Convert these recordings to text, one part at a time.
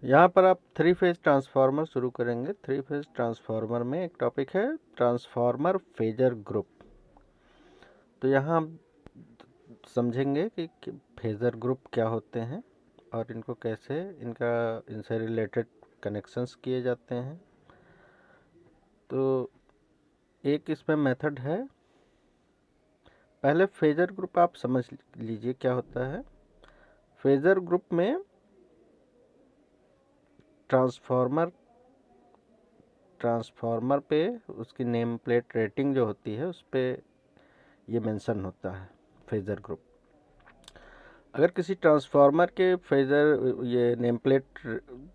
यहाँ पर आप थ्री फेज ट्रांसफार्मर शुरू करेंगे। थ्री फेज ट्रांसफार्मर में एक टॉपिक है ट्रांसफार्मर फेजर ग्रुप। तो यहाँ हम समझेंगे कि फेजर ग्रुप क्या होते हैं और इनको कैसे इनसे रिलेटेड कनेक्शंस किए जाते हैं। तो एक इसमें मेथड है। पहले फेजर ग्रुप आप समझ लीजिए क्या होता है। फेजर ग्रुप में ट्रांसफार्मर पे उसकी नेम प्लेट रेटिंग जो होती है उस पे ये मेंशन होता है फेजर ग्रुप। अगर किसी ट्रांसफार्मर के फेजर ये नेम प्लेट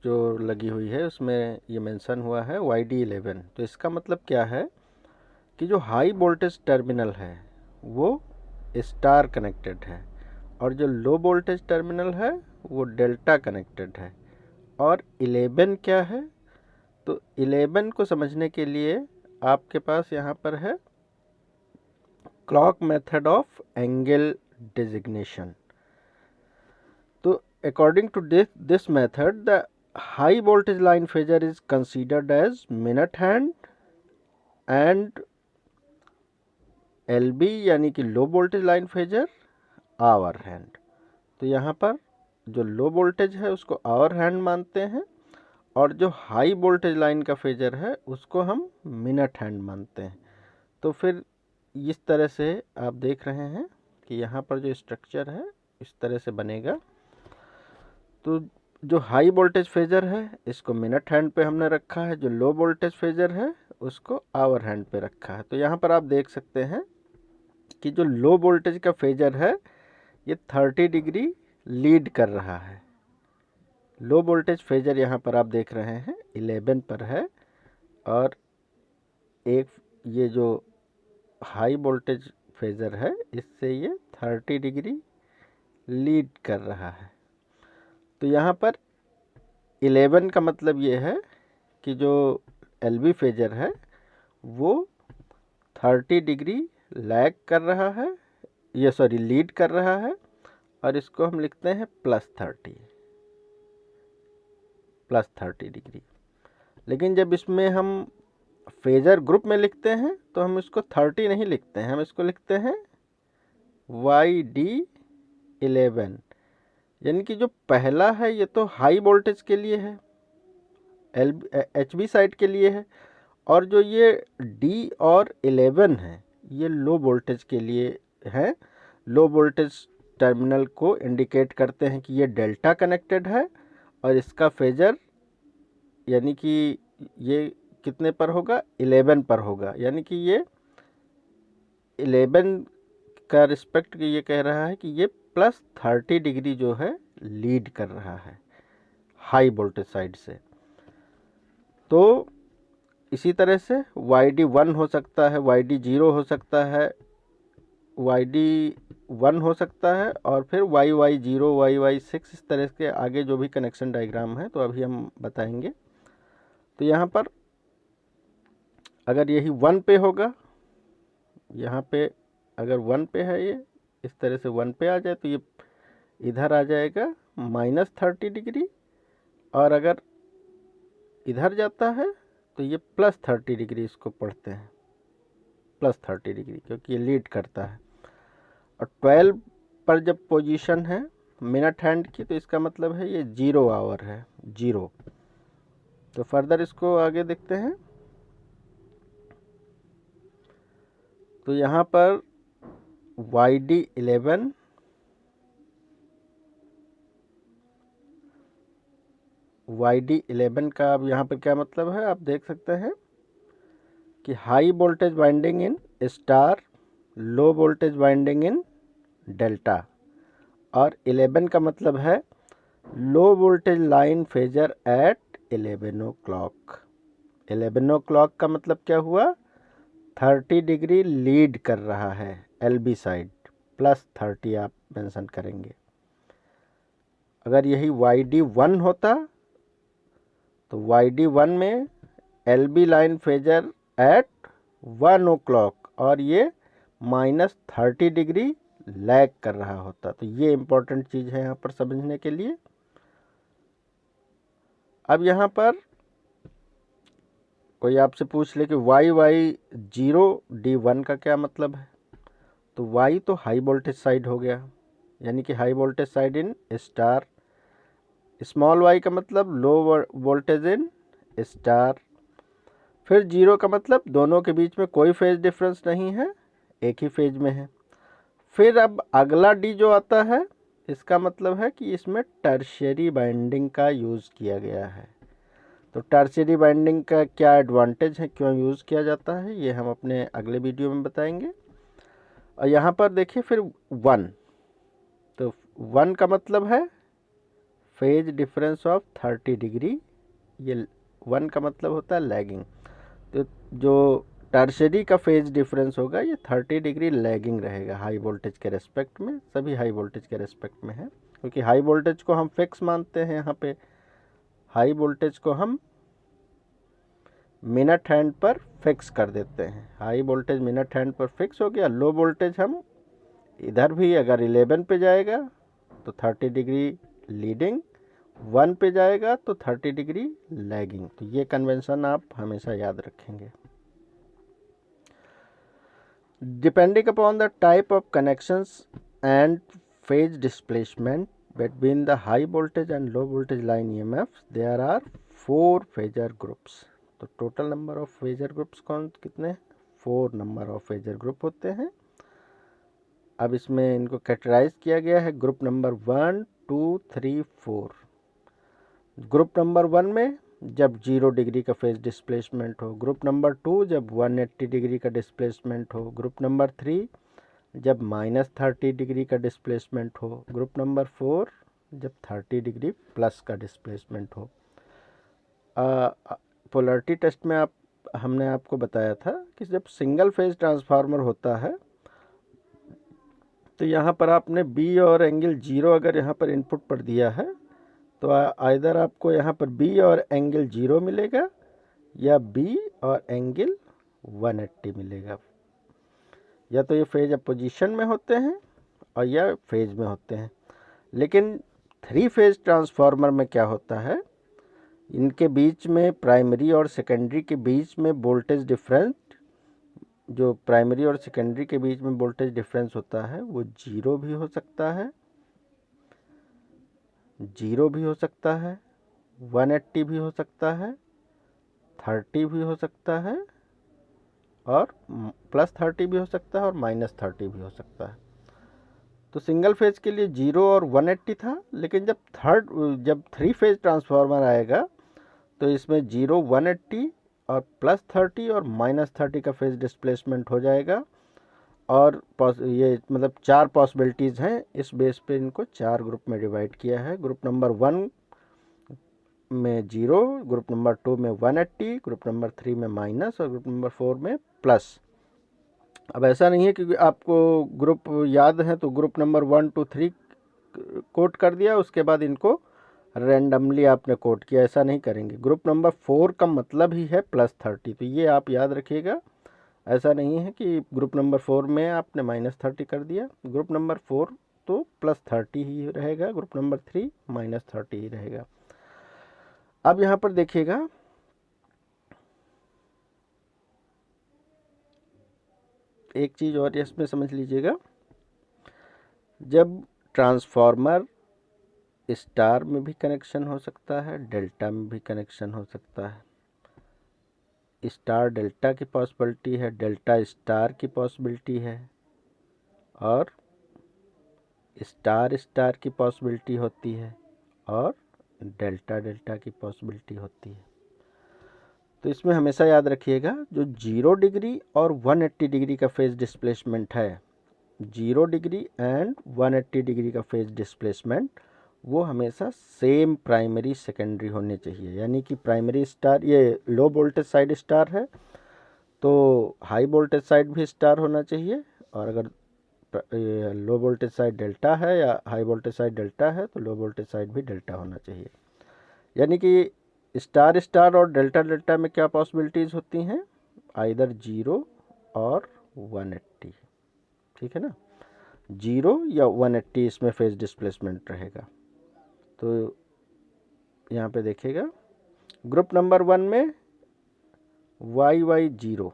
जो लगी हुई है उसमें ये मेंशन हुआ है YD11, तो इसका मतलब क्या है कि जो हाई वोल्टेज टर्मिनल है वो स्टार कनेक्टेड है और जो लो वोल्टेज टर्मिनल है वो डेल्टा कनेक्टेड है। और 11 क्या है, तो 11 को समझने के लिए आपके पास यहाँ पर है clock method of angle designation. तो according to this method, the high voltage line phasor is considered as minute hand and LB यानी कि low voltage line phasor hour hand. तो यहाँ पर जो लो वोल्टेज है उसको आवर हैंड मानते हैं और जो हाई वोल्टेज लाइन का फेजर है उसको हम मिनट हैंड मानते हैं। तो फिर इस तरह से आप देख रहे हैं कि यहाँ पर जो स्ट्रक्चर है इस तरह से बनेगा। तो जो हाई वोल्टेज फेजर है इसको मिनट हैंड पे हमने रखा है, जो लो वोल्टेज फेजर है उसको आवर हैंड पे रखा है। तो यहाँ पर आप देख सकते हैं कि जो लो वोल्टेज का फेजर है ये 30 डिग्री लीड कर रहा है। लो वोल्टेज फेजर यहाँ पर आप देख रहे हैं 11 पर है और एक ये जो हाई वोल्टेज फेजर है इससे ये 30 डिग्री लीड कर रहा है। तो यहाँ पर 11 का मतलब ये है कि जो LB फेजर है वो 30 डिग्री लैग कर रहा है, ये सॉरी लीड कर रहा है और इसको हम लिखते हैं +30 डिग्री। लेकिन जब इसमें हम फेजर ग्रुप में लिखते हैं तो हम इसको 30 नहीं लिखते हैं, हम इसको लिखते हैं YD11, यानी कि जो पहला है ये तो हाई वोल्टेज के लिए है, HV साइड के लिए है, और जो ये D और 11 है ये लो वोल्टेज के लिए है। लो वोल्टेज टर्मिनल को इंडिकेट करते हैं कि ये डेल्टा कनेक्टेड है और इसका फेजर यानी कि ये कितने पर होगा, 11 पर होगा, यानी कि ये 11 का रिस्पेक्ट ये कह रहा है कि ये +30 डिग्री जो है लीड कर रहा है हाई वोल्टेज साइड से। तो इसी तरह से YD1 हो सकता है, YD0 हो सकता है, YD1 हो सकता है और फिर YY0 YY6 इस तरह के आगे जो भी कनेक्शन डायग्राम है तो अभी हम बताएंगे। तो यहाँ पर अगर यही 1 पे होगा, यहाँ पे अगर 1 पे है ये इस तरह से 1 पे आ जाए तो ये इधर आ जाएगा -30 डिग्री, और अगर इधर जाता है तो ये +30 डिग्री इसको पढ़ते हैं, +30 डिग्री, क्योंकि ये लीड करता है। और 12 पर जब पोजीशन है मिनट हैंड की तो इसका मतलब है ये 0 आवर है, 0। तो फर्दर इसको आगे देखते हैं। तो यहाँ पर YD11 का अब यहाँ पर क्या मतलब है आप देख सकते हैं कि high voltage winding in star, low voltage winding in delta, और 11 का मतलब है low voltage line phasor at 11 o'clock. 11 o'clock का मतलब क्या हुआ, 30 डिग्री लीड कर रहा है LB साइड, +30 आप मेंशन करेंगे। अगर यही YD1 होता तो YD1 में LB लाइन फेजर एट 1 ओ क्लॉक और ये -30 डिग्री लैग कर रहा होता। तो ये इंपॉर्टेंट चीज़ है यहाँ पर समझने के लिए। अब यहाँ पर कोई आपसे पूछ ले कि YY0 D1 का क्या मतलब है, तो Y तो हाई वोल्टेज साइड हो गया, यानी कि high voltage side in star. Small y का मतलब लो वोल्टेज इन स्टार। फिर 0 का मतलब दोनों के बीच में कोई फेज डिफरेंस नहीं है, एक ही फेज में है। फिर अब अगला D जो आता है, इसका मतलब है कि इसमें टर्शियरी बाइंडिंग का यूज़ किया गया है। तो टर्शियरी बाइंडिंग का क्या एडवांटेज है, क्यों यूज़ किया जाता है, ये हम अपने अगले वीडियो में बताएंगे। और यहाँ पर देखिए फिर 1, तो 1 का मतलब है फेज डिफरेंस ऑफ 30 डिग्री, ये 1 का मतलब होता है लैगिंग। तो जो टर्शियरी का फेज डिफरेंस होगा ये 30 डिग्री लैगिंग रहेगा हाई वोल्टेज के रेस्पेक्ट में, सभी हाई वोल्टेज के रेस्पेक्ट में है, क्योंकि हाई वोल्टेज को हम फिक्स मानते हैं। यहाँ पे हाई वोल्टेज को हम मिनट हैंड पर फिक्स कर देते हैं, हाई वोल्टेज मिनट हैंड पर फिक्स हो गया। लो वोल्टेज हम इधर भी अगर 11 पे जाएगा तो 30 डिग्री लीडिंग, 1 पे जाएगा तो 30 डिग्री लैगिंग। तो ये कन्वेंशन आप हमेशा याद रखेंगे। Depending upon the type of connections and phase displacement between the high voltage and low voltage line EMFs, there are 4 phasor groups. तो total number of phasor groups कितने हैं, 4 नंबर ऑफ फेजर ग्रुप होते हैं। अब इसमें इनको categorise किया गया है ग्रुप नंबर 1, 2, 3, 4। ग्रुप नंबर 1 में जब 0 डिग्री का फेज डिस्प्लेसमेंट हो, ग्रुप नंबर 2 जब 180 डिग्री का डिस्प्लेसमेंट हो, ग्रुप नंबर 3 जब -30 डिग्री का डिस्प्लेसमेंट हो, ग्रुप नंबर 4 जब 30 डिग्री प्लस का डिस्प्लेसमेंट हो। पोलैरिटी टेस्ट में हमने आपको बताया था कि जब सिंगल फेज ट्रांसफार्मर होता है तो यहाँ पर आपने बी और एंगल 0 अगर यहाँ पर इनपुट पर दिया है तो आइदर आपको यहाँ पर बी और एंगल 0 मिलेगा या बी और एंगल 180 मिलेगा। या तो ये फेज अपोजिशन में होते हैं और या फेज में होते हैं। लेकिन 3 फेज ट्रांसफार्मर में क्या होता है, इनके बीच में प्राइमरी और सेकेंडरी के बीच में वोल्टेज डिफरेंस, जो प्राइमरी और सेकेंडरी के बीच में वोल्टेज डिफरेंस होता है वो 0 भी हो सकता है, 0 भी हो सकता है, 180 भी हो सकता है, 30 भी हो सकता है और +30 भी हो सकता है और -30 भी हो सकता है। तो सिंगल फेज के लिए 0 और 180 था, लेकिन जब 3 फेज ट्रांसफार्मर आएगा तो इसमें 0, 180 और +30 और -30 का फेज डिस्प्लेसमेंट हो जाएगा। और ये मतलब 4 पॉसिबिलिटीज़ हैं, इस बेस पे इनको 4 ग्रुप में डिवाइड किया है। ग्रुप नंबर 1 में 0, ग्रुप नंबर 2 में 180, ग्रुप नंबर 3 में माइनस और ग्रुप नंबर 4 में प्लस। अब ऐसा नहीं है क्योंकि आपको ग्रुप याद है तो ग्रुप नंबर 1, 2, 3 कोट कर दिया, उसके बाद इनको रैंडमली आपने कोट किया, ऐसा नहीं करेंगे। ग्रुप नंबर 4 का मतलब ही है +30, तो ये आप याद रखिएगा। ऐसा नहीं है कि ग्रुप नंबर 4 में आपने -30 कर दिया, ग्रुप नंबर 4 तो +30 ही रहेगा, ग्रुप नंबर 3 -30 ही रहेगा। अब यहाँ पर देखिएगा, एक चीज़ और इसमें समझ लीजिएगा, जब ट्रांसफार्मर स्टार में भी कनेक्शन हो सकता है, डेल्टा में भी कनेक्शन हो सकता है। स्टार डेल्टा की पॉसिबिलिटी है, डेल्टा स्टार की पॉसिबिलिटी है और स्टार स्टार की पॉसिबिलिटी होती है और डेल्टा डेल्टा की पॉसिबिलिटी होती है। तो इसमें हमेशा याद रखिएगा, जो 0 डिग्री और 180 डिग्री का फेज डिस्प्लेसमेंट है, 0 डिग्री एंड 180 डिग्री का फेज डिस्प्लेसमेंट वो हमेशा सेम प्राइमरी सेकेंडरी होने चाहिए। यानी कि प्राइमरी स्टार, ये लो वोल्टेज साइड स्टार है तो हाई वोल्टेज साइड भी स्टार होना चाहिए, और अगर लो वोल्टेज साइड डेल्टा है या हाई वोल्टेज साइड डेल्टा है तो लो वोल्टेज साइड भी डेल्टा होना चाहिए। यानी कि स्टार स्टार और डेल्टा डेल्टा में क्या पॉसिबिलिटीज़ होती हैं, आइदर 0 और 180, ठीक है ना, 0 या 180 इसमें फेज डिस्प्लेसमेंट रहेगा। तो यहाँ पे देखिएगा ग्रुप नंबर 1 में YY0,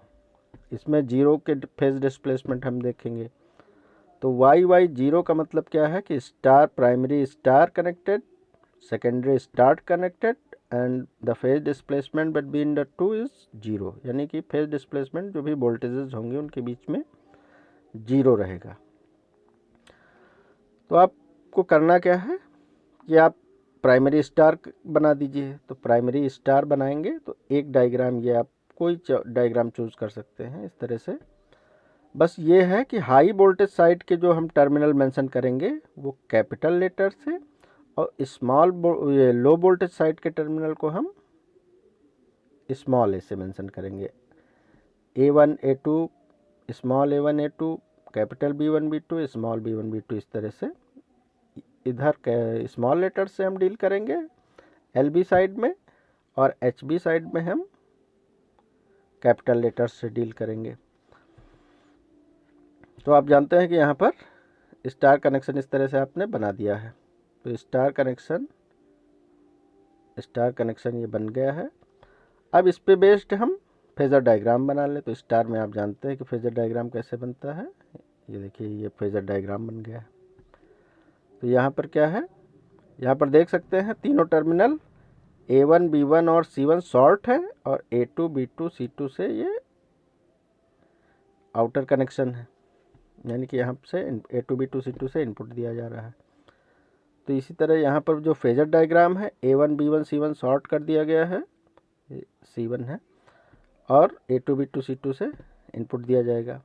इसमें 0 के फेज डिस्प्लेसमेंट हम देखेंगे। तो YY0 का मतलब क्या है कि star primary star connected, secondary star connected and the phase displacement between the two is 0, यानी कि फेज डिस्प्लेसमेंट जो भी वोल्टेजेस होंगे उनके बीच में 0 रहेगा। तो आपको करना क्या है कि आप प्राइमरी स्टार बना दीजिए। तो प्राइमरी स्टार बनाएंगे तो एक डायग्राम, ये आप कोई डायग्राम चूज कर सकते हैं इस तरह से। बस ये है कि हाई वोल्टेज साइड के जो हम टर्मिनल मेंशन करेंगे वो कैपिटल लेटर से, और ये लो वोल्टेज साइड के टर्मिनल को हम स्मॉल ए से मेंशन करेंगे। A1 A2, small A1 A2, capital B1 B2, small B1 B2, इस तरह से इधर स्मॉल लेटर से हम डील करेंगे LB साइड में, और HB साइड में हम कैपिटल लेटर से डील करेंगे। तो आप जानते हैं कि यहाँ पर स्टार कनेक्शन इस तरह से आपने बना दिया है। तो स्टार कनेक्शन ये बन गया है। अब इस पे बेस्ड हम फेजर डायग्राम बना लें। तो स्टार में आप जानते हैं कि फेजर डायग्राम कैसे बनता है। ये देखिए, ये फेजर डायग्राम बन गया है। तो यहाँ पर क्या है, यहाँ पर देख सकते हैं तीनों टर्मिनल A1 B1 और C1 शॉर्ट है, और A2 B2 C2 से ये आउटर कनेक्शन है, यानी कि यहाँ से A2 B2 C2 से इनपुट दिया जा रहा है। तो इसी तरह यहाँ पर जो फेजर डायग्राम है, A1 B1 C1 शॉर्ट कर दिया गया है, C1 है, और A2 B2 C2 से इनपुट दिया जाएगा।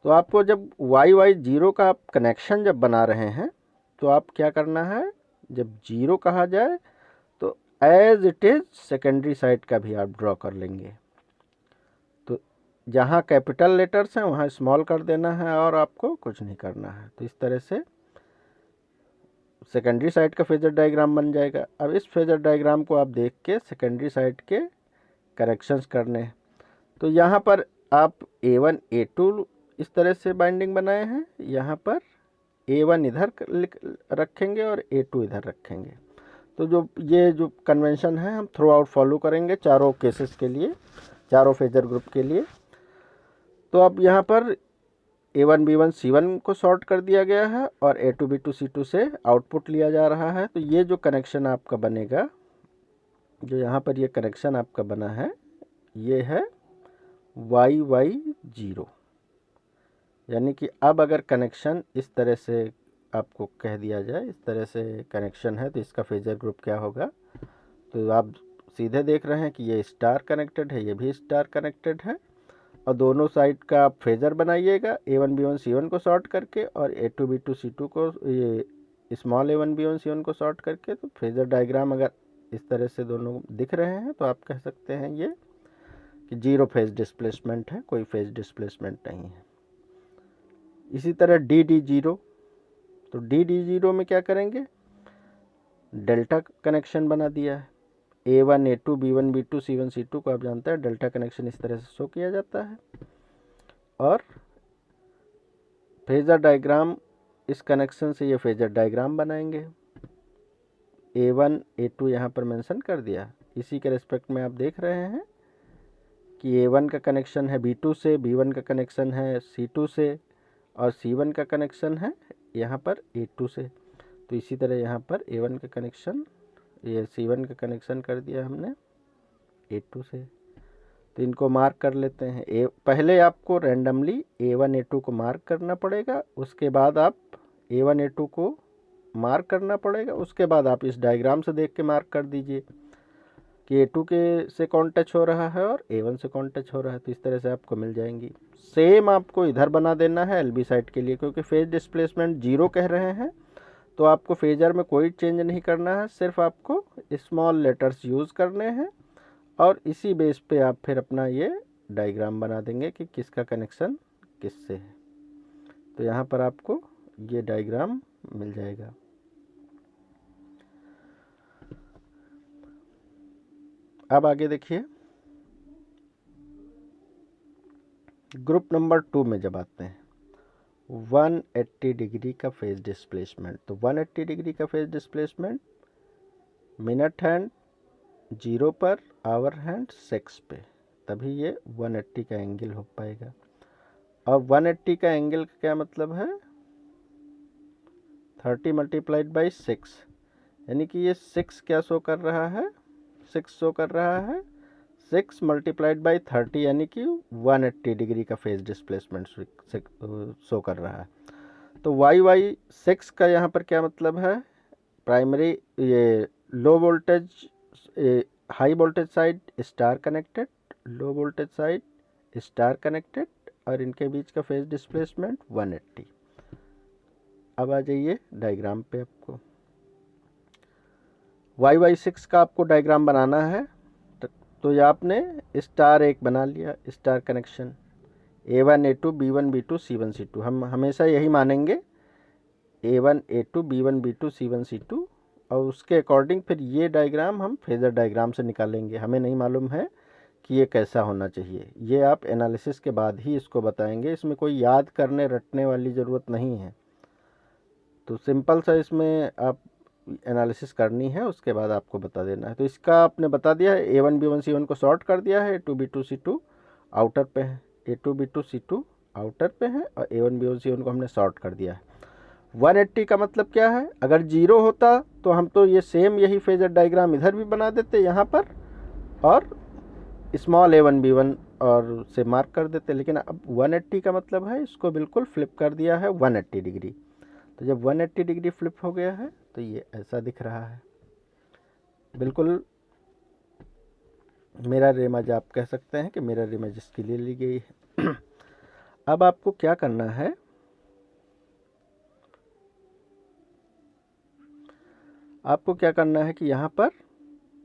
तो आपको जब YY0 का आप कनेक्शन जब बना रहे हैं तो आप क्या करना है, जब 0 कहा जाए तो as it is secondary side का भी आप ड्रॉ कर लेंगे। तो जहाँ कैपिटल लेटर्स हैं वहाँ स्मॉल कर देना है, और आपको कुछ नहीं करना है। तो इस तरह से सेकेंडरी साइड का फेजर डायग्राम बन जाएगा। अब इस फेजर डायग्राम को आप देख के सेकेंडरी साइड के करेक्शंस करने हैं। तो यहाँ पर आप A1 A2 इस तरह से बाइंडिंग बनाए हैं, यहाँ पर A1 इधर रखेंगे और A2 इधर रखेंगे। तो ये जो कन्वेंशन है हम थ्रू आउट फॉलो करेंगे चारों केसेस के लिए, चारों फेजर ग्रुप के लिए। तो अब यहाँ पर A1 B1 C1 को शॉर्ट कर दिया गया है, और A2 B2 C2 से आउटपुट लिया जा रहा है। तो ये जो कनेक्शन आपका बनेगा, जो यहाँ पर ये कनेक्शन आपका बना है, ये है YY0, यानी कि अब अगर कनेक्शन इस तरह से आपको कह दिया जाए, इस तरह से कनेक्शन है, तो इसका फेजर ग्रुप क्या होगा। तो आप सीधे देख रहे हैं कि ये स्टार कनेक्टेड है, ये भी स्टार कनेक्टेड है, और दोनों साइड का आप फेजर बनाइएगा A1 B1 C1 को शॉर्ट करके, और A2 B2 C2 को, ये स्मॉल A1 B1 C1 को शॉर्ट करके। तो फेजर डायग्राम अगर इस तरह से दोनों दिख रहे हैं तो आप कह सकते हैं ये कि 0 फेज डिस्प्लेसमेंट है, कोई फेज डिस्प्लेसमेंट नहीं है। इसी तरह DD0, तो DD0 में क्या करेंगे, डेल्टा कनेक्शन बना दिया है। A1 A2 B1 B2 C1 C2 को आप जानते हैं डेल्टा कनेक्शन इस तरह से शो किया जाता है। और फेजर डायग्राम, इस कनेक्शन से ये फेजर डायग्राम बनाएंगे। A1 A2 यहाँ पर मेंशन कर दिया। इसी के रिस्पेक्ट में आप देख रहे हैं कि A1 का कनेक्शन है B2 से, B1 का कनेक्शन है C2 से, और C1 का कनेक्शन है यहाँ पर A2 से। तो इसी तरह यहाँ पर A1 का कनेक्शन, ये C1 का कनेक्शन कर दिया हमने A2 से। तो इनको मार्क कर लेते हैं। पहले आपको रैंडमली A1 A2 को मार्क करना पड़ेगा, उसके बाद आप A1 A2 को मार्क करना पड़ेगा, उसके बाद आप इस डायग्राम से देख के मार्क कर दीजिए कि A2 के से कौन टच हो रहा है और A1 से कौन टच हो रहा है। तो इस तरह से आपको मिल जाएंगी। सेम आपको इधर बना देना है LB साइड के लिए, क्योंकि फेज डिस्प्लेसमेंट 0 कह रहे हैं, तो आपको फेजर में कोई चेंज नहीं करना है, सिर्फ आपको स्मॉल लेटर्स यूज़ करने हैं, और इसी बेस पे आप फिर अपना ये डायग्राम बना देंगे कि किसका कनेक्शन किससे है। तो यहाँ पर आपको ये डायग्राम मिल जाएगा। अब आगे देखिए, ग्रुप नंबर 2 में जब आते हैं 180 डिग्री का फेज डिस्प्लेसमेंट। तो 180 डिग्री का फेज डिस्प्लेसमेंट मिनट हैंड 0 पर, आवर हैंड 6 पे, तभी ये 180 का एंगल हो पाएगा। और 180 का एंगल का क्या मतलब है, 30 मल्टीप्लाइड बाई 6, यानी कि ये 6 क्या शो कर रहा है, 6 शो कर रहा है, 6 मल्टीप्लाइड बाई 30 यानी कि 180 डिग्री का फेज डिस्प्लेसमेंट शो कर रहा है। तो वाई 6 का यहाँ पर क्या मतलब है, प्राइमरी ये low voltage, high voltage side star connected, low voltage side star connected, और इनके बीच का फेज डिस्प्लेसमेंट 180। अब आ जाइए डायग्राम पे, आपको वाई 6 का आपको डायग्राम बनाना है। तो ये आपने स्टार एक बना लिया, star connection A1 A2 B1 B2 C1 C2, हम हमेशा यही मानेंगे A1 A2 B1 B2 C1 C2, और उसके अकॉर्डिंग फिर ये डायग्राम हम फेज़र डायग्राम से निकालेंगे। हमें नहीं मालूम है कि ये कैसा होना चाहिए, ये आप एनालिसिस के बाद ही इसको बताएंगे, इसमें कोई याद करने रटने वाली ज़रूरत नहीं है। तो सिंपल सा इसमें आप एनालिसिस करनी है, उसके बाद आपको बता देना है। तो इसका आपने बता दिया है, A1 B1 C1 को शॉर्ट कर दिया है, A2 B2 C2 आउटर पे है, A2 B2 C2 आउटर पे है, और A1 B1 C1 को हमने शॉर्ट कर दिया है। 180 का मतलब क्या है, अगर 0 होता तो हम तो ये सेम यही फेजर डायग्राम इधर भी बना देते यहाँ पर, और स्मॉल A1 B1 और से मार्क कर देते, लेकिन अब 180 का मतलब है इसको बिल्कुल फ्लिप कर दिया है 180 डिग्री। तो जब 180 डिग्री फ्लिप हो गया है तो ये ऐसा दिख रहा है, बिल्कुल मिरर इमेज आप कह सकते हैं कि मिरर इमेज इसके लिए ली गई है। अब आपको क्या करना है, आपको क्या करना है कि यहाँ पर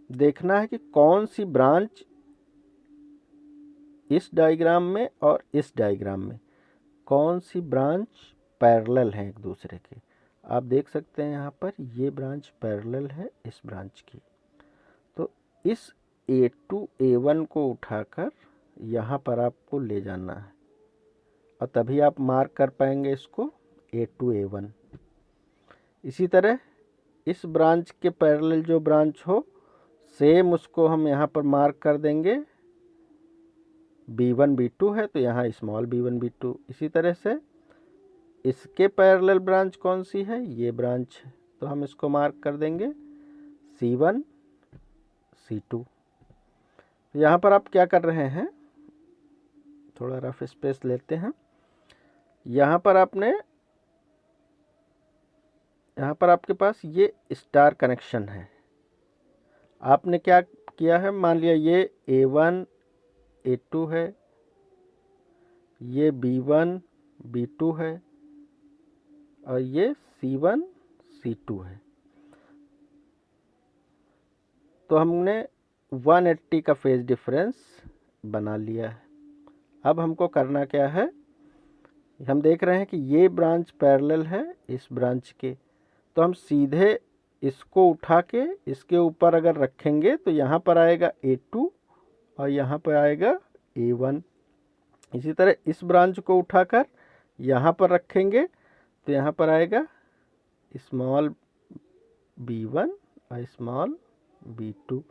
देखना है कि कौन सी ब्रांच इस डायग्राम में और इस डायग्राम में कौन सी ब्रांच पैरेलल हैं एक दूसरे के। आप देख सकते हैं यहाँ पर ये ब्रांच पैरेलल है इस ब्रांच की। तो इस A2 A1 को उठाकर यहाँ पर आपको ले जाना है, और तभी आप मार्क कर पाएंगे इसको A2 A1। इसी तरह इस ब्रांच के पैरेलल जो ब्रांच हो, सेम उसको हम यहाँ पर मार्क कर देंगे B1 B2 है तो यहाँ स्मॉल B1 B2। इसी तरह से इसके पैरेलल ब्रांच कौन सी है, ये ब्रांच है, तो हम इसको मार्क कर देंगे C1 C2। तो यहाँ पर आप क्या कर रहे हैं, थोड़ा रफ स्पेस लेते हैं। यहाँ पर आपके पास ये स्टार कनेक्शन है। आपने क्या किया है, मान लिया ये A1 A2 है, ये B1 B2 है, और ये C1 C2 है। तो हमने 180 का फेज डिफरेंस बना लिया है। अब हमको करना क्या है, हम देख रहे हैं कि ये ब्रांच पैरेलल है इस ब्रांच के, तो हम सीधे इसको उठा के इसके ऊपर अगर रखेंगे तो यहाँ पर आएगा A2 और यहाँ पर आएगा A1। इसी तरह इस ब्रांच को उठाकर यहाँ पर रखेंगे तो यहाँ पर आएगा स्मॉल B1 और स्मॉल B2।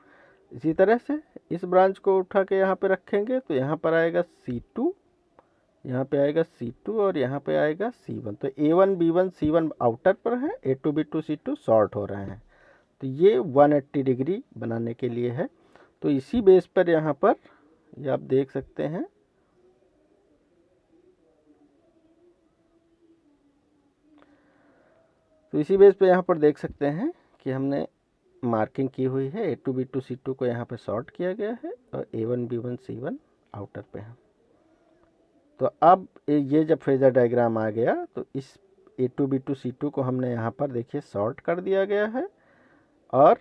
इसी तरह से इस ब्रांच को उठा के यहाँ पे रखेंगे तो यहाँ पर आएगा C2, यहाँ पे आएगा C2 और यहाँ पे आएगा C1। तो A1 B1 C1 आउटर पर है, A2 B2 C2 शॉर्ट हो रहे हैं। तो ये 180 डिग्री बनाने के लिए है। तो इसी बेस पर यहाँ पर ये आप देख सकते हैं, तो इसी बेस पे यहाँ पर देख सकते हैं कि हमने मार्किंग की हुई है, A2 B2 C2 को यहाँ पे शॉर्ट किया गया है और A1 B1 C1 आउटर पे है। तो अब ये जब फेजर डायग्राम आ गया तो इस A2 B2 C2 को हमने यहाँ पर देखिए शॉर्ट कर दिया गया है, और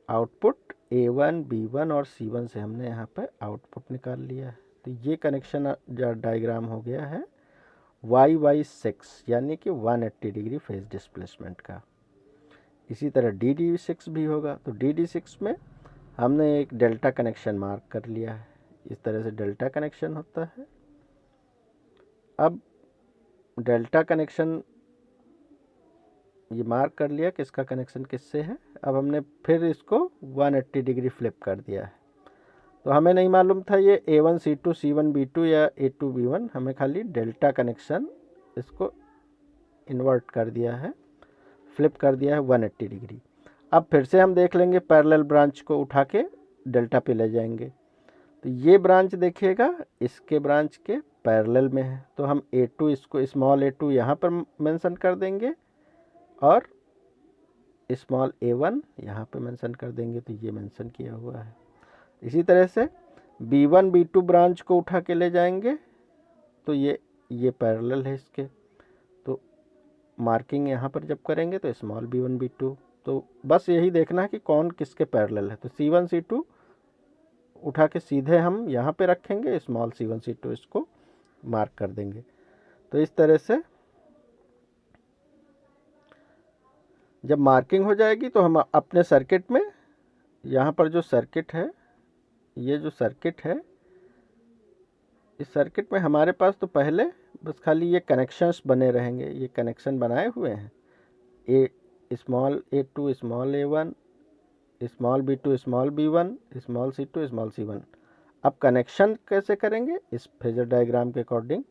आउटपुट A1 B1 और C1 से हमने यहाँ पर आउटपुट निकाल लिया है। तो ये कनेक्शन डायग्राम हो गया है Y6 यानी कि 180 डिग्री फेज डिस्प्लेसमेंट का। इसी तरह DD6 भी होगा। तो DD6 में हमने एक डेल्टा कनेक्शन मार्क कर लिया है, इस तरह से डेल्टा कनेक्शन होता है। अब डेल्टा कनेक्शन ये मार्क कर लिया कि इसका कनेक्शन किससे है, अब हमने फिर इसको 180 डिग्री फ्लिप कर दिया है। तो हमें नहीं मालूम था ये A1 C2 C1 B2 या A2 B1, हमें खाली डेल्टा कनेक्शन इसको इन्वर्ट कर दिया है, फ्लिप कर दिया है 180 डिग्री। अब फिर से हम देख लेंगे, पैरेलल ब्रांच को उठा के डेल्टा पे ले जाएंगे। तो ये ब्रांच देखिएगा इसके ब्रांच के पैरेलल में है, तो हम A2 इसको स्मॉल A2 यहाँ पर मेंशन कर देंगे और स्मॉल A1 यहाँ पे मेंशन कर देंगे। तो ये मेंशन किया हुआ है। इसी तरह से B1 B2 ब्रांच को उठा के ले जाएंगे, तो ये पैरेलल है इसके, तो मार्किंग यहाँ पर जब करेंगे तो स्मॉल B1 B2। तो बस यही देखना है कि कौन किसके पैरेलल है। तो C1 C2 उठा के सीधे हम यहाँ पे रखेंगे, स्मॉल C1 C2 इसको मार्क कर देंगे। तो इस तरह से जब मार्किंग हो जाएगी तो हम अपने सर्किट में, यहाँ पर जो सर्किट है, ये जो सर्किट है, इस सर्किट में हमारे पास तो पहले बस खाली ये कनेक्शंस बने रहेंगे। ये कनेक्शन बनाए हुए हैं, small A2 small A1 small B2 small B1 small C2 small C1। अब कनेक्शन कैसे करेंगे, इस फेजर डायग्राम के अकॉर्डिंग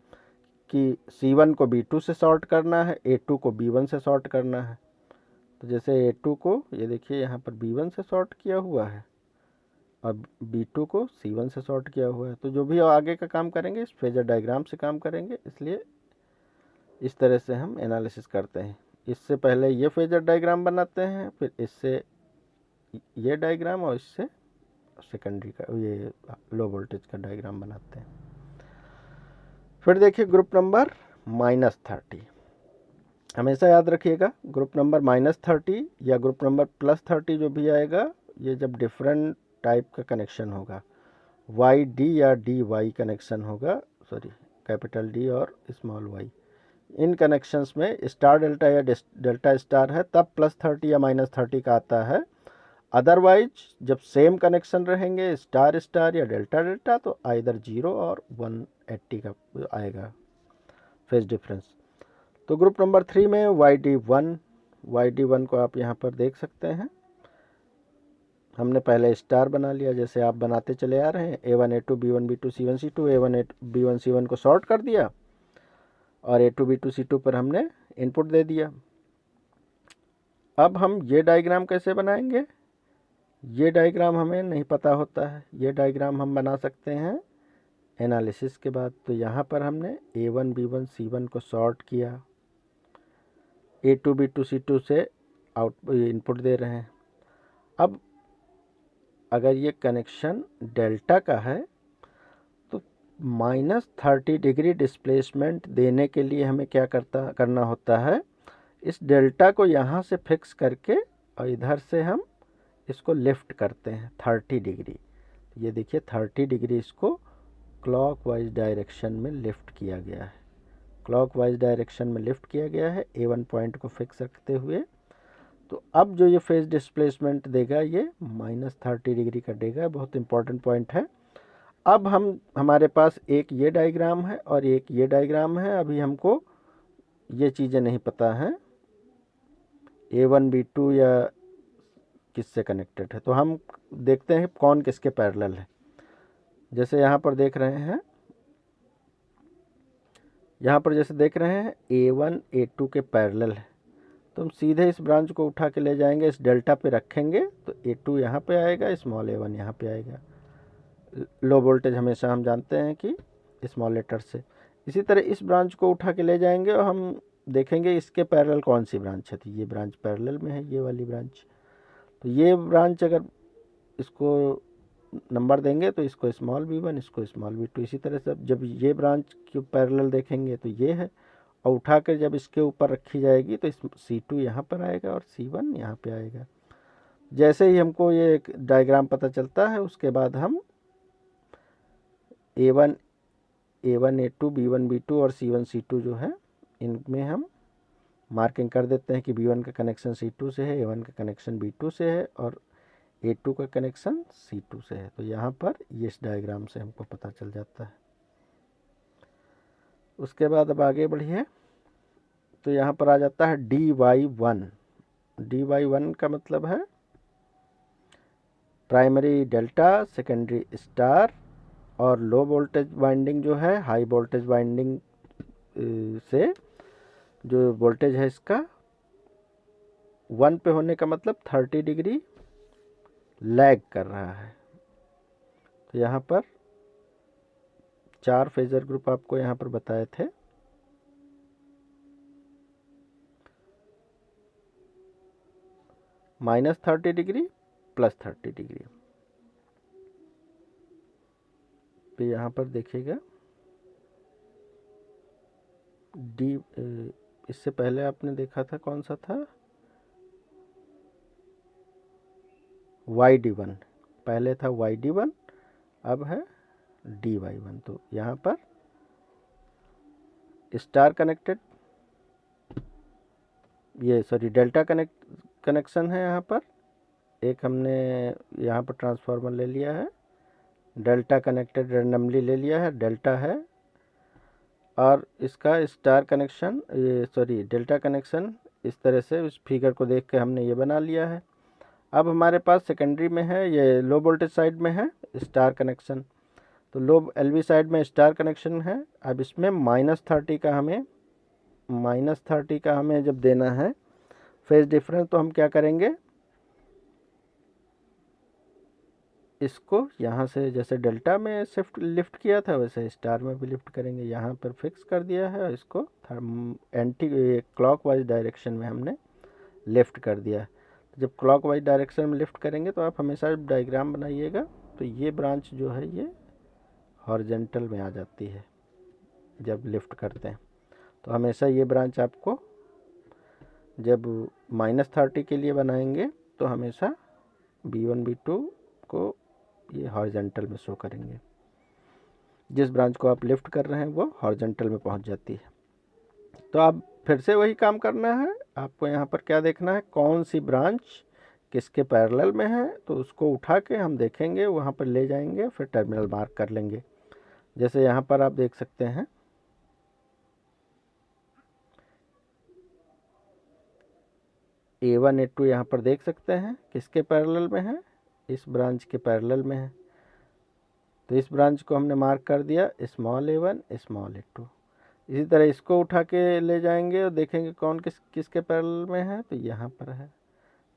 कि C1 को B2 से शॉर्ट करना है, A2 को B1 से शॉर्ट करना है। तो जैसे A2 को ये देखिए यहाँ पर B1 से शॉर्ट किया हुआ है और B2 को C1 से शॉर्ट किया हुआ है। तो जो भी आगे का काम करेंगे इस फेजर डायग्राम से काम करेंगे, इसलिए इस तरह से हम एनालिसिस करते हैं। इससे पहले ये फेजर डायग्राम बनाते हैं, फिर इससे ये डायग्राम और इससे सेकेंडरी का ये लो वोल्टेज का डायग्राम बनाते हैं। फिर देखिए ग्रुप नंबर -30, हमेशा याद रखिएगा ग्रुप नंबर -30 या ग्रुप नंबर +30 जो भी आएगा, ये जब डिफरेंट टाइप का कनेक्शन होगा, YD या DY कनेक्शन होगा, सॉरी कैपिटल D और स्मॉल y, इन कनेक्शंस में स्टार डेल्टा या डेल्टा स्टार है तब +30 या -30 का आता है। अदरवाइज जब सेम कनेक्शन रहेंगे स्टार स्टार या डेल्टा डेल्टा, तो आइदर 0 और 180 का आएगा फेज डिफरेंस। तो ग्रुप नंबर 3 में YD1 को आप यहाँ पर देख सकते हैं। हमने पहले स्टार बना लिया, जैसे आप बनाते चले आ रहे हैं, A1 A2 B1 B2 C1 C2, A1 B1 C1 को शॉर्ट कर दिया और A2 B2 C2 पर हमने इनपुट दे दिया। अब हम ये डायग्राम कैसे बनाएंगे, ये डायग्राम हमें नहीं पता होता है। ये डायग्राम हम बना सकते हैं एनालिसिस के बाद। तो यहाँ पर हमने A1 B1 C1 को शॉर्ट किया, A2 B2 C2 से आउट इनपुट दे रहे हैं। अब अगर ये कनेक्शन डेल्टा का है तो -30 डिग्री डिस्प्लेसमेंट देने के लिए हमें क्या करना होता है, इस डेल्टा को यहाँ से फिक्स करके और इधर से हम इसको लिफ्ट करते हैं 30 डिग्री। ये देखिए 30 डिग्री इसको क्लॉकवाइज डायरेक्शन में लिफ्ट किया गया है, क्लॉकवाइज डायरेक्शन में लिफ्ट किया गया है A1 पॉइंट को फिक्स रखते हुए। तो अब जो ये फेज डिस्प्लेसमेंट देगा ये -30 डिग्री का देगा, बहुत इंपॉर्टेंट पॉइंट है। अब हमारे पास एक ये डायग्राम है और एक ये डायग्राम है। अभी हमको ये चीज़ें नहीं पता हैं A1 B2 या किससे कनेक्टेड है, तो हम देखते हैं कौन किसके पैरेलल है। जैसे यहाँ पर देख रहे हैं, यहाँ पर जैसे देख रहे हैं A1 A2 के पैरेलल है, तो हम सीधे इस ब्रांच को उठा के ले जाएंगे, इस डेल्टा पे रखेंगे तो A2 यहाँ पे आएगा, स्मॉल A1 यहाँ पे आएगा। लो वोल्टेज हमेशा हम जानते हैं कि स्मॉल लेटर से। इसी तरह इस ब्रांच को उठा के ले जाएंगे और हम देखेंगे इसके पैरेलल कौन सी ब्रांच है, तो ये ब्रांच पैरेलल में है, ये वाली ब्रांच। तो ये ब्रांच अगर इसको नंबर देंगे तो इसको स्मॉल B1, इसको स्मॉल B2। इसी तरह से जब ये ब्रांच के पैरेलल देखेंगे तो ये है, और उठा कर जब इसके ऊपर रखी जाएगी तो C2 यहाँ पर आएगा और C1 यहाँ पे आएगा। जैसे ही हमको ये डायग्राम पता चलता है उसके बाद हम A1 A2 B1 B2 और C1 C2 जो है इनमें हम मार्किंग कर देते हैं कि B1 का कनेक्शन C2 से है, A1 का कनेक्शन B2 से है और A2 का कनेक्शन C2 से है। तो यहाँ पर ये इस डायग्राम से हमको पता चल जाता है। उसके बाद अब आगे बढ़िए, तो यहाँ पर आ जाता है DY1। DY1 का मतलब है प्राइमरी डेल्टा, सेकेंडरी स्टार, और लो वोल्टेज वाइंडिंग जो है हाई वोल्टेज वाइंडिंग से जो वोल्टेज है इसका 1 पे होने का मतलब 30 डिग्री लैग कर रहा है। तो यहाँ पर 4 फेजर ग्रुप आपको यहाँ पर बताए थे। -30 डिग्री, +30 डिग्री। तो यहाँ पर देखिएगा डी, इससे पहले आपने देखा था कौन सा था, YD1, पहले था YD1, अब है DY1। तो यहाँ पर स्टार कनेक्टेड, ये सॉरी डेल्टा कनेक्शन है। यहाँ पर एक हमने यहाँ पर ट्रांसफार्मर ले लिया है, डेल्टा कनेक्टेड रैंडमली ले लिया है, डेल्टा है, और इसका स्टार कनेक्शन, ये सॉरी डेल्टा कनेक्शन इस तरह से इस फिगर को देख के हमने ये बना लिया है। अब हमारे पास सेकेंडरी में है, ये लो वोल्टेज साइड में है स्टार कनेक्शन, तो लो LV साइड में स्टार कनेक्शन है। अब इसमें -30 का हमें जब देना है फेज डिफरेंस, तो हम क्या करेंगे, इसको यहाँ से जैसे डेल्टा में लिफ्ट किया था वैसे स्टार में भी लिफ्ट करेंगे। यहाँ पर फिक्स कर दिया है और इसको एंटी क्लॉकवाइज डायरेक्शन में हमने लिफ्ट कर दिया है। जब क्लॉकवाइज डायरेक्शन में लिफ्ट करेंगे तो आप हमेशा डायग्राम बनाइएगा, तो ये ब्रांच जो है ये हॉरिजेंटल में आ जाती है जब लिफ्ट करते हैं। तो हमेशा ये ब्रांच आपको जब -30 के लिए बनाएंगे तो हमेशा B1 B2 को ये हॉरिजेंटल में शो करेंगे। जिस ब्रांच को आप लिफ्ट कर रहे हैं वो हॉरिजेंटल में पहुंच जाती है। तो आप फिर से वही काम करना है, आपको यहाँ पर क्या देखना है, कौन सी ब्रांच किसके पैरेलल में है, तो उसको उठा के हम देखेंगे, वहाँ पर ले जाएंगे, फिर टर्मिनल मार्क कर लेंगे। जैसे यहाँ पर आप देख सकते हैं A1 A2 यहाँ पर देख सकते हैं किसके पैरेलल में है, इस ब्रांच के पैरेलल में है। तो इस ब्रांच को हमने मार्क कर दिया स्मॉल a1 स्मॉल a2। इसी तरह इसको उठा के ले जाएंगे और देखेंगे कौन किसके पैरेलल में है, तो यहाँ पर है।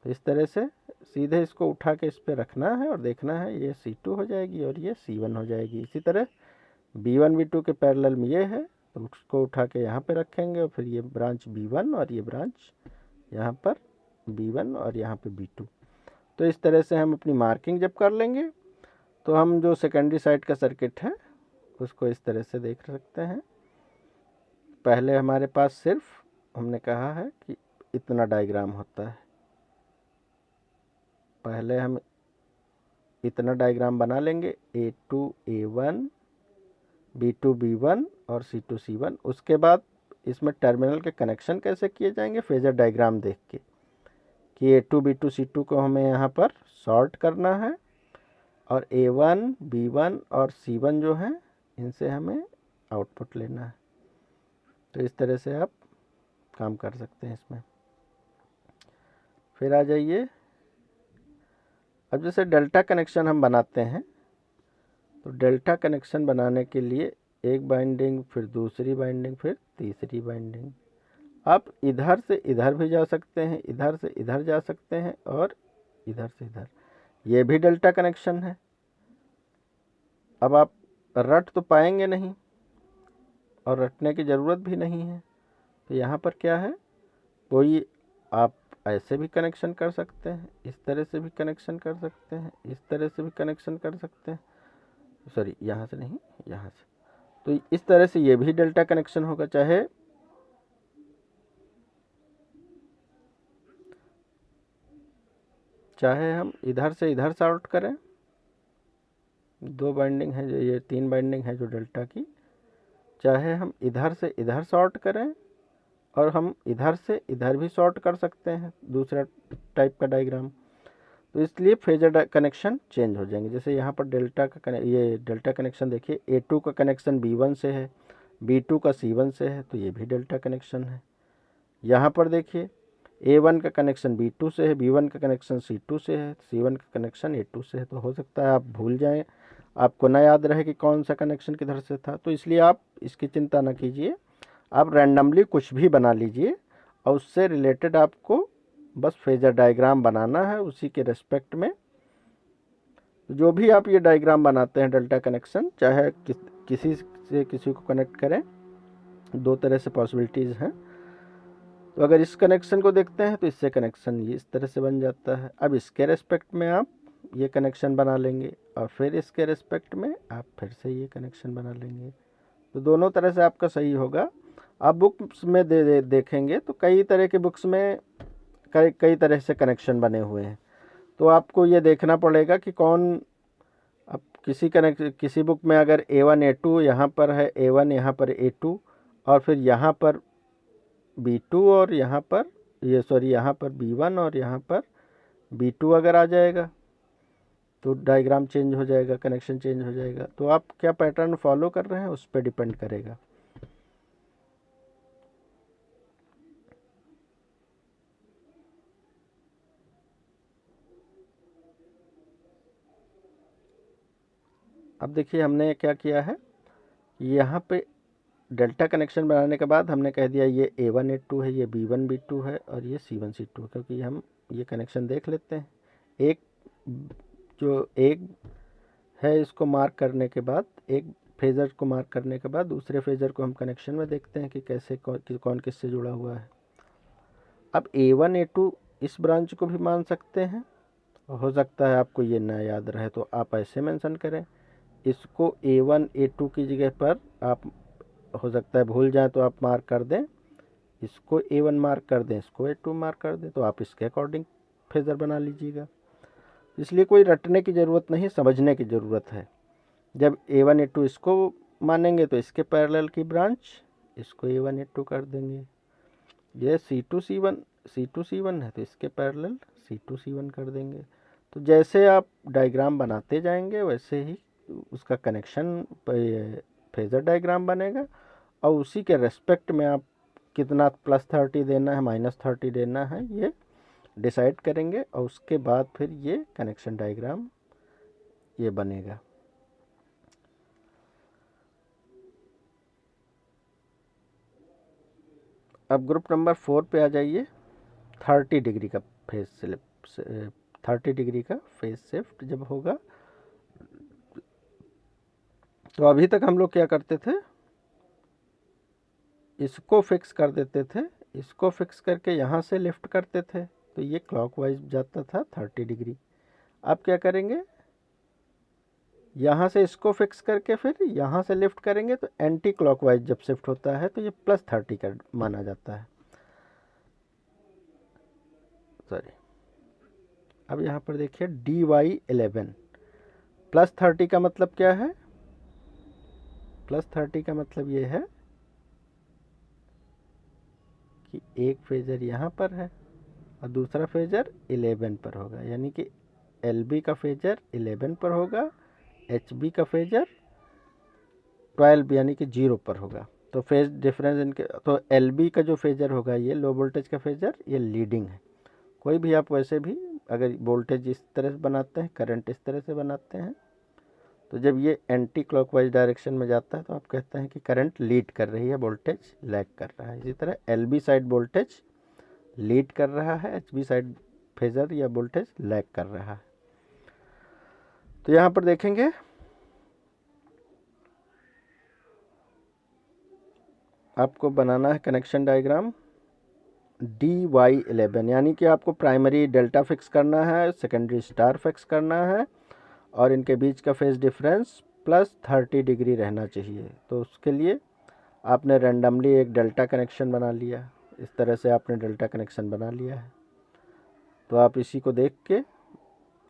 तो इस तरह से सीधे इसको उठा के इस पर रखना है और देखना है ये C2 हो जाएगी और ये C1 हो जाएगी। इसी तरह B1 B2 के पैरेलल में ये है, तो उसको उठा के यहाँ पे रखेंगे और फिर ये ब्रांच B1 और ये ब्रांच यहाँ पर B1 और यहाँ पे B2। तो इस तरह से हम अपनी मार्किंग जब कर लेंगे तो हम जो सेकेंडरी साइड का सर्किट है उसको इस तरह से देख सकते हैं। पहले हमारे पास सिर्फ हमने कहा है कि इतना डायग्राम होता है, पहले हम इतना डायग्राम बना लेंगे A2 A1 B2 B1 और C2 C1। उसके बाद इसमें टर्मिनल के कनेक्शन कैसे किए जाएंगे फेजर डायग्राम देख के, कि A2 B2 C2 को हमें यहाँ पर शॉर्ट करना है और A1 B1 और C1 जो है इनसे हमें आउटपुट लेना है। तो इस तरह से आप काम कर सकते हैं इसमें। फिर आ जाइए, अब जैसे डेल्टा कनेक्शन हम बनाते हैं, तो डेल्टा कनेक्शन बनाने के लिए एक बाइंडिंग, फिर दूसरी बाइंडिंग, फिर तीसरी बाइंडिंग। आप इधर से इधर भी जा सकते हैं, इधर से इधर जा सकते हैं और इधर से इधर, ये भी डेल्टा कनेक्शन है। अब आप रट तो पाएंगे नहीं और रटने की ज़रूरत भी नहीं है। तो यहाँ पर क्या है, कोई आप ऐसे भी कनेक्शन कर सकते हैं, इस तरह से भी कनेक्शन कर सकते हैं, इस तरह से भी कनेक्शन कर सकते हैं, सॉरी यहाँ से नहीं, यहाँ से। तो इस तरह से ये भी डेल्टा कनेक्शन होगा। चाहे हम इधर से इधर शॉर्ट करें, 2 बाइंडिंग है, ये 3 बाइंडिंग है जो डेल्टा की, चाहे हम इधर से इधर शॉर्ट करें और हम इधर से इधर भी शॉर्ट कर सकते हैं, दूसरा टाइप का डायग्राम। तो इसलिए फेजर कनेक्शन चेंज हो जाएंगे। जैसे यहाँ पर डेल्टा का ये डेल्टा कनेक्शन देखिए, A2 का कनेक्शन B1 से है, B2 का C1 से है, तो ये भी डेल्टा कनेक्शन है। यहाँ पर देखिए A1 का कनेक्शन B2 से है, B1 का कनेक्शन C2 से है, C1 का कनेक्शन A2 से है। तो हो सकता है आप भूल जाएं, आपको ना याद रहे कि कौन सा कनेक्शन किधर से था। तो इसलिए आप इसकी चिंता ना कीजिए, आप रैंडमली कुछ भी बना लीजिए और उससे रिलेटेड आपको बस फेजर डायग्राम बनाना है उसी के रेस्पेक्ट में। जो भी आप ये डायग्राम बनाते हैं डेल्टा कनेक्शन, चाहे किसी से किसी को कनेक्ट करें, दो तरह से पॉसिबिलिटीज़ हैं। तो अगर इस कनेक्शन को देखते हैं तो इससे कनेक्शन ये इस तरह से बन जाता है। अब इसके रेस्पेक्ट में आप ये कनेक्शन बना लेंगे और फिर इसके रेस्पेक्ट में आप फिर से ये कनेक्शन बना लेंगे। तो दोनों तरह से आपका सही होगा। आप बुक्स में देखेंगे तो कई तरह के बुक्स में कई तरह से कनेक्शन बने हुए हैं। तो आपको ये देखना पड़ेगा कि कौन, अब किसी बुक में अगर A1 A2 यहाँ पर है, A1 यहाँ पर A2 और फिर यहाँ पर B2 और यहाँ पर यहाँ पर B1 और यहाँ पर B2 अगर आ जाएगा तो डायग्राम चेंज हो जाएगा, कनेक्शन चेंज हो जाएगा। तो आप क्या पैटर्न फॉलो कर रहे हैं उस पर डिपेंड करेगा। अब देखिए हमने क्या किया है, यहाँ पे डेल्टा कनेक्शन बनाने के बाद हमने कह दिया ये A1 A2 है, ये B1 B2 है और ये C1 C2 है, क्योंकि हम ये कनेक्शन देख लेते हैं। एक है इसको मार्क करने के बाद, एक फेज़र को मार्क करने के बाद दूसरे फेज़र को हम कनेक्शन में देखते हैं कि कैसे कौन किससे जुड़ा हुआ है। अब A1 A2 इस ब्रांच को भी मान सकते हैं, हो सकता है आपको ये ना याद रहे तो आप ऐसे मेंशन करें, इसको A1 A2 की जगह पर आप, हो सकता है भूल जाए तो आप मार्क कर दें, इसको A1 मार्क कर दें, इसको A2 मार्क कर दें, तो आप इसके अकॉर्डिंग फेज़र बना लीजिएगा। इसलिए कोई रटने की ज़रूरत नहीं, समझने की ज़रूरत है। जब A1 A2 इसको मानेंगे तो इसके पैरेलल की ब्रांच इसको A1 A2 कर देंगे। ये C2 C1 है तो इसके पैरेलल C2 C1 कर देंगे। तो जैसे आप डायग्राम बनाते जाएंगे वैसे ही उसका कनेक्शन फेज़र डायग्राम बनेगा और उसी के रेस्पेक्ट में आप कितना +30 देना है -30 देना है ये डिसाइड करेंगे और उसके बाद फिर ये कनेक्शन डायग्राम ये बनेगा। अब ग्रुप नंबर 4 पे आ जाइए। 30 डिग्री का फेज शिफ्ट जब होगा, तो अभी तक हम लोग क्या करते थे, इसको फिक्स कर देते थे, इसको फिक्स करके यहाँ से लिफ्ट करते थे तो ये क्लॉकवाइज जाता था 30 डिग्री। अब क्या करेंगे, यहाँ से इसको फिक्स करके फिर यहाँ से लिफ्ट करेंगे तो एंटी क्लॉकवाइज जब शिफ्ट होता है तो ये +30 का माना जाता है। सॉरी, अब यहाँ पर देखिए DY11 +30 का मतलब क्या है, +30 का मतलब ये है कि एक फेजर यहाँ पर है और दूसरा फेजर 11 पर होगा, यानी कि LB का फेजर 11 पर होगा, HB का फेजर 12 यानी कि 0 पर होगा। तो फेज डिफरेंस इनके, तो LB का जो फेजर होगा ये लो वोल्टेज का फेजर, ये लीडिंग है। कोई भी आप वैसे भी अगर वोल्टेज इस तरह से बनाते हैं, करंट इस तरह से बनाते हैं, तो जब ये एंटी क्लॉकवाइज डायरेक्शन में जाता है तो आप कहते हैं कि करंट लीड कर रही है, वोल्टेज लैग कर रहा है। इसी तरह LB साइड वोल्टेज लीड कर रहा है, HB साइड फेजर या वोल्टेज लैग कर रहा है। तो यहाँ पर देखेंगे आपको बनाना है कनेक्शन डायग्राम DY11, यानी कि आपको प्राइमरी डेल्टा फिक्स करना है, सेकेंडरी स्टार फिक्स करना है और इनके बीच का फेज डिफरेंस +30 डिग्री रहना चाहिए। तो उसके लिए आपने रैंडमली एक डेल्टा कनेक्शन बना लिया, इस तरह से आपने डेल्टा कनेक्शन बना लिया है। तो आप इसी को देख के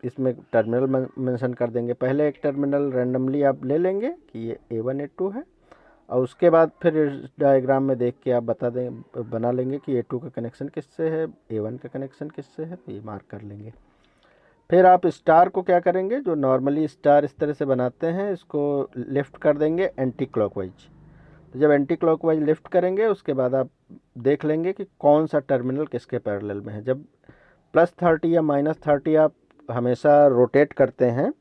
इसमें टर्मिनल मेंशन कर देंगे। पहले एक टर्मिनल रैंडमली आप ले लेंगे कि ये A1 A2 है और उसके बाद फिर इस डायग्राम में देख के आप बना लेंगे कि A2 का कनेक्शन किससे है, A1 का कनेक्शन किससे है, तो ये मार्क कर लेंगे। फिर आप स्टार को क्या करेंगे, जो नॉर्मली स्टार इस तरह से बनाते हैं, इसको लिफ्ट कर देंगे एंटी क्लॉकवाइज। तो जब एंटी क्लॉकवाइज लिफ्ट करेंगे उसके बाद आप देख लेंगे कि कौन सा टर्मिनल किसके पैरेलल में है। जब +30 या -30 आप हमेशा रोटेट करते हैं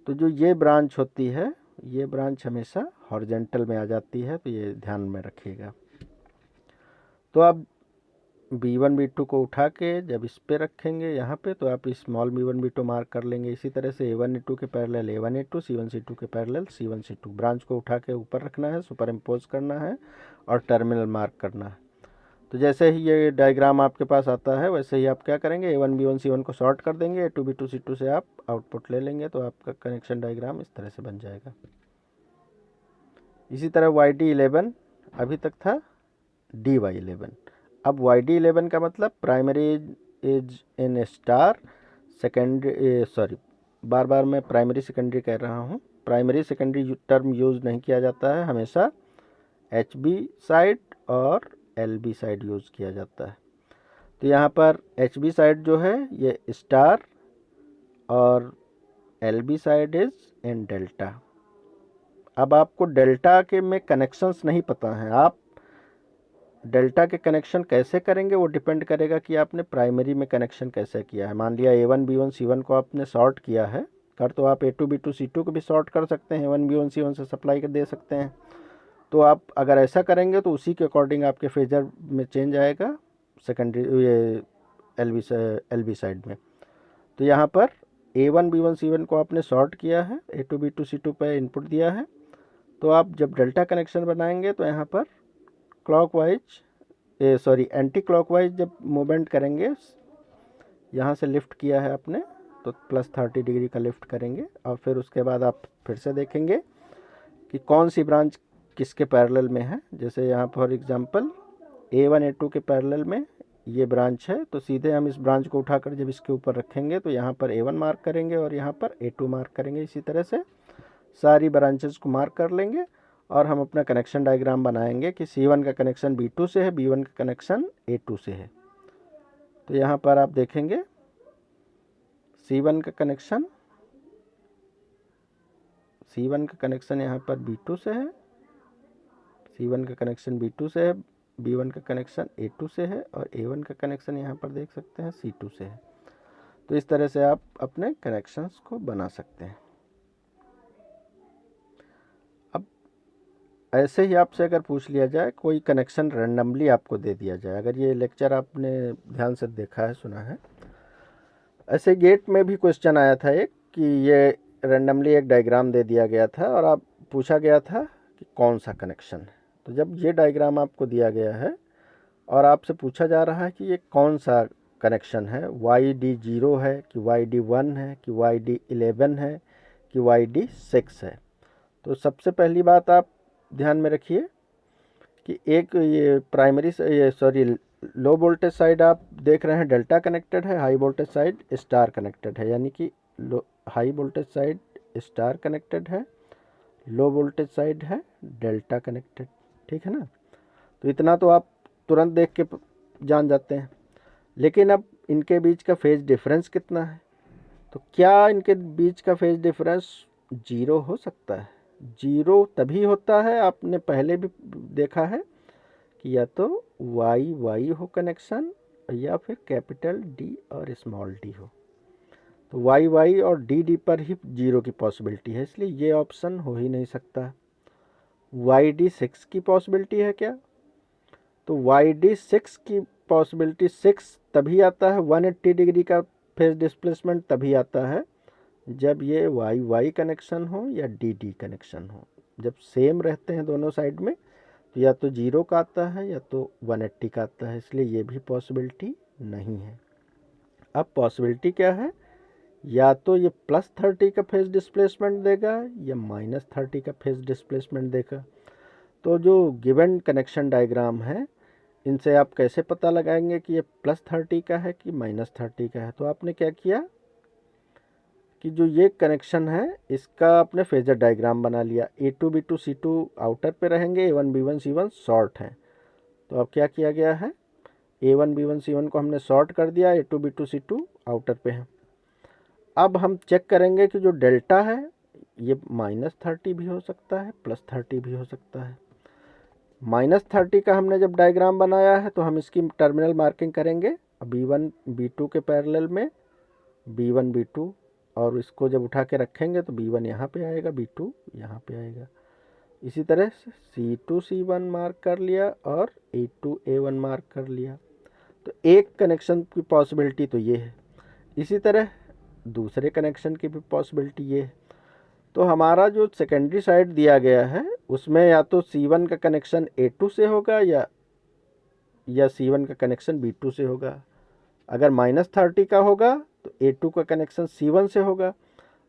तो जो ये ब्रांच होती है, ये ब्रांच हमेशा हॉरिजेंटल में आ जाती है, तो ये ध्यान में रखिएगा। तो आप B1 B2 को उठा के जब इस पे रखेंगे यहाँ पे, तो आप स्मॉल b1 b2 मार्क कर लेंगे। इसी तरह से A1 A2 के parallel A1 A2, C1 C2 के पैरेलल C1 C2। ब्रांच को उठा के ऊपर रखना है, सुपर इम्पोज करना है और टर्मिनल मार्क करना है। तो जैसे ही ये डायग्राम आपके पास आता है वैसे ही आप क्या करेंगे, A1 B1 C1 को शॉर्ट कर देंगे, A2 B2 C2 से आप आउटपुट ले लेंगे, तो आपका कनेक्शन डायग्राम इस तरह से बन जाएगा। इसी तरह YD11 अभी तक था DY11। अब YD11 का मतलब primary is in star, secondary बार बार मैं प्राइमरी सेकेंडरी कह रहा हूँ, प्राइमरी सेकेंडरी टर्म यूज़ नहीं किया जाता है, हमेशा HB साइड और LB साइड यूज़ किया जाता है। तो यहाँ पर HB साइड जो है ये स्टार और LB side is in delta. अब आपको डेल्टा के में कनेक्शंस नहीं पता हैं, आप डेल्टा के कनेक्शन कैसे करेंगे वो डिपेंड करेगा कि आपने प्राइमरी में कनेक्शन कैसे किया है। मान लिया A1 B1 C1 को आपने शॉर्ट किया है, कर तो आप A2 B2 C2 को भी शॉर्ट कर सकते हैं, A1 B1 C1 से सप्लाई कर दे सकते हैं। तो आप अगर ऐसा करेंगे तो उसी के अकॉर्डिंग आपके फेजर में चेंज आएगा सेकेंडरी ये LB साइड में। तो यहाँ पर A1 B1 C1 को आपने शॉर्ट किया है, A2 B2 C2 पे इनपुट दिया है, तो आप जब डेल्टा कनेक्शन बनाएंगे तो यहाँ पर एंटी क्लॉकवाइज जब मूवमेंट करेंगे, यहाँ से लिफ्ट किया है आपने तो +30 डिग्री का लिफ्ट करेंगे, और फिर उसके बाद आप फिर से देखेंगे कि कौन सी ब्रांच किसके पैरेलल में है। जैसे यहाँ फॉर एग्जांपल A1 A2 के पैरेलल में ये ब्रांच है, तो सीधे हम इस ब्रांच को उठाकर जब इसके ऊपर रखेंगे तो यहाँ पर A1 मार्क करेंगे और यहाँ पर A2 मार्क करेंगे। इसी तरह से सारी ब्रांचेस को मार्क कर लेंगे और हम अपना कनेक्शन डायग्राम बनाएंगे कि C1 का कनेक्शन B2 से है, B1 का कनेक्शन A2 से है। तो यहाँ पर आप देखेंगे C1 का कनेक्शन यहाँ पर B2 से है, C1 का कनेक्शन B2 से है, B1 का कनेक्शन A2 से है और A1 का कनेक्शन यहाँ पर देख सकते हैं C2 से है। तो इस तरह से आप अपने कनेक्शंस को बना सकते हैं। अब ऐसे ही आपसे अगर पूछ लिया जाए, कोई कनेक्शन रैंडमली आपको दे दिया जाए, अगर ये लेक्चर आपने ध्यान से देखा है, सुना है, ऐसे गेट में भी क्वेश्चन आया था एक कि ये रैंडमली एक डायग्राम दे दिया गया था और आप पूछा गया था कि कौन सा कनेक्शन है। तो जब ये डायग्राम आपको दिया गया है और आपसे पूछा जा रहा है कि ये कौन सा कनेक्शन है, YD0 है कि YD1 है कि YD11 है कि YD6 है, तो सबसे पहली बात आप ध्यान में रखिए कि एक ये लो वोल्टेज साइड आप देख रहे हैं डेल्टा कनेक्टेड है, high voltage side star connected है, यानी कि high voltage side star connected है, लो वोल्टेज साइड है डेल्टा कनेक्टेड, ठीक है ना। तो इतना तो आप तुरंत देख के जान जाते हैं, लेकिन अब इनके बीच का फेज डिफरेंस कितना है, तो क्या इनके बीच का फेज डिफरेंस 0 हो सकता है? 0 तभी होता है, आपने पहले भी देखा है कि या तो YY हो कनेक्शन या फिर कैपिटल D और स्मॉल d हो, तो YY और DD पर ही 0 की पॉसिबिलिटी है, इसलिए ये ऑप्शन हो ही नहीं सकता। YD6 की पॉसिबिलिटी है क्या? तो YD6 की पॉसिबिलिटी 6 तभी आता है, 180 डिग्री का फेज डिस्प्लेसमेंट तभी आता है जब ये YY कनेक्शन हो या DD कनेक्शन हो। जब सेम रहते हैं दोनों साइड में तो या तो 0 का आता है या तो 180 का आता है, इसलिए ये भी पॉसिबिलिटी नहीं है। अब पॉसिबिलिटी क्या है, या तो ये +30 का फेज डिस्प्लेसमेंट देगा या -30 का फेज डिस्प्लेसमेंट देगा। तो जो गिवन कनेक्शन डायग्राम है, इनसे आप कैसे पता लगाएंगे कि ये +30 का है कि -30 का है? तो आपने क्या किया कि जो ये कनेक्शन है इसका आपने फेजर डायग्राम बना लिया। A2 B2 C2 आउटर पे रहेंगे, A1 B1 C1 शॉर्ट हैं। तो अब क्या किया गया है, A1 B1 C1 को हमने शॉर्ट कर दिया, A2 B2 C2 आउटर पे हैं। अब हम चेक करेंगे कि जो डेल्टा है ये -30 भी हो सकता है, +30 भी हो सकता है। -30 का हमने जब डायग्राम बनाया है तो हम इसकी टर्मिनल मार्किंग करेंगे B1 B2 के पैरेलल में, B1 B2, और इसको जब उठा के रखेंगे तो B1 यहाँ पे आएगा, B2 यहाँ पे आएगा। इसी तरह से C2 C1 मार्क कर लिया और A2 A1 मार्क कर लिया। तो एक कनेक्शन की पॉसिबिलिटी तो ये है। इसी तरह दूसरे कनेक्शन की भी पॉसिबिलिटी ये है। तो हमारा जो सेकेंडरी साइड दिया गया है उसमें या तो C1 का कनेक्शन A2 से होगा या C1 का कनेक्शन B2 से होगा। अगर -30 का होगा तो A2 का कनेक्शन C1 से होगा,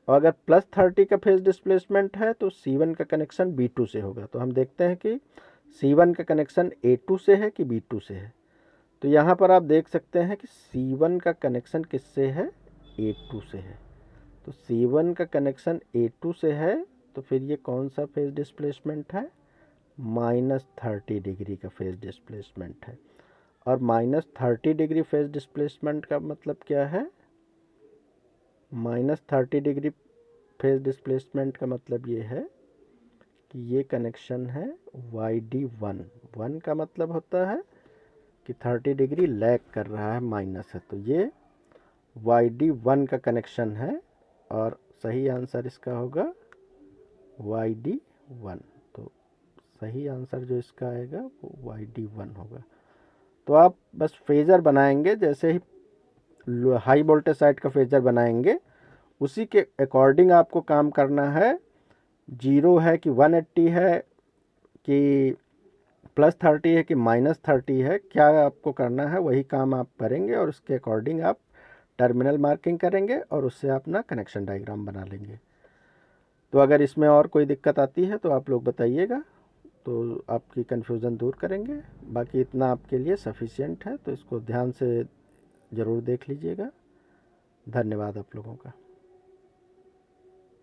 और अगर +30 का फेज डिस्प्लेसमेंट है तो C1 का कनेक्शन B2 से होगा। तो हम देखते हैं कि C1 का कनेक्शन A2 से है कि B2 से है। तो यहाँ पर आप देख सकते हैं कि C1 का कनेक्शन किससे है, A2 से है। तो C1 का कनेक्शन A2 से है तो फिर ये कौन सा फेज डिस्प्लेसमेंट है, -30 डिग्री का फेज डिस्प्लेसमेंट है। और -30 डिग्री फेज डिस्प्लेसमेंट का मतलब क्या है, -30 डिग्री फेज डिस्प्लेसमेंट का मतलब ये है कि ये कनेक्शन है YD1। 1 का मतलब होता है कि 30 डिग्री लैग कर रहा है, माइनस है, तो ये YD1 का कनेक्शन है और सही आंसर इसका होगा YD1। तो सही आंसर जो इसका आएगा वो YD1 होगा। तो आप बस फेजर बनाएंगे, जैसे ही हाई वोल्टेज साइड का फेजर बनाएंगे उसी के अकॉर्डिंग आपको काम करना है। 0 है कि 180 है कि +30 है कि -30 है, क्या आपको करना है वही काम आप करेंगे और उसके अकॉर्डिंग आप टर्मिनल मार्किंग करेंगे और उससे अपना कनेक्शन डायग्राम बना लेंगे। तो अगर इसमें और कोई दिक्कत आती है तो आप लोग बताइएगा, तो आपकी कन्फ्यूज़न दूर करेंगे। बाकी इतना आपके लिए सफिशिएंट है, तो इसको ध्यान से ज़रूर देख लीजिएगा। धन्यवाद आप लोगों का।